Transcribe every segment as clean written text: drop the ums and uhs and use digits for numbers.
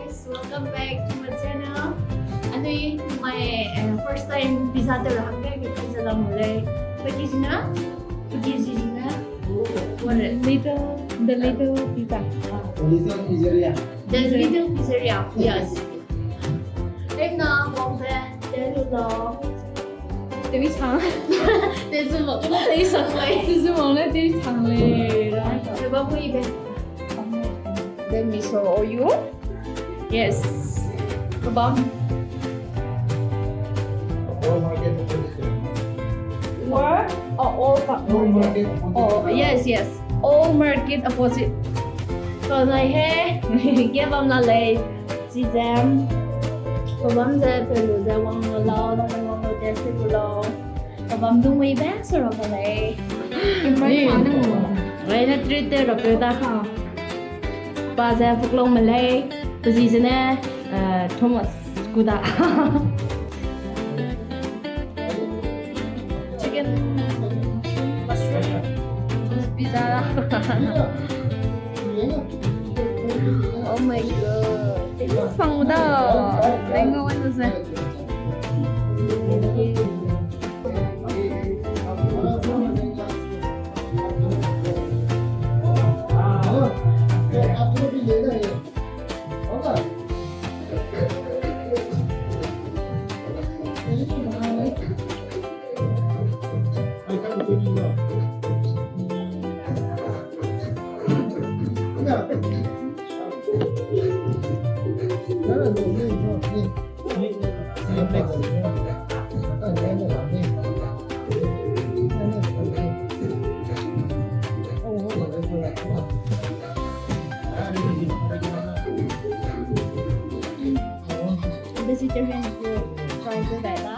guys, welcome back to my channel. Ano my first time pizza terus hanggang kita jalan mulai pergi sana, What is it? The little pizza. Little pizzeria. The little pizzeria. Yes. Em nào mong về đến lúc đó. Tại vì长， Đây là một cái thấy sẵn vậy. 就是我那最长嘞。 Rồi bao nhiêu vậy? Then miso oil. Yes. Kebab. All market opposite. What? Oh, All market opposite. Oh, yes. All market opposite. Còn này he, ghé bông là lệ, chị dám. Còn bấm ra từ lửa ra quăng lò lò, đông quăng lò chè xí của lò. Còn bấm tung mây bát rồi rồi còn lệ. Mấy món nó ngon. Vậy nó trích tê rồi kêu ta không? Bà ra phục lông mà lệ, từ gì thế nè? Thomas, cô ta. Chicken, mushroom, pizza. Oh my god. 放不到，那个我就是。 आपको भी लेना है होगा Vegetarian food, try cái này đó.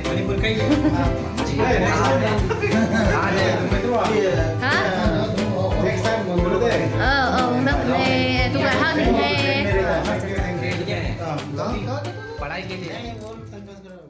Manipur कहीं है? Hả? Next time बोलो दे Rất là tôi là hát đi he. पढ़ाई के लिए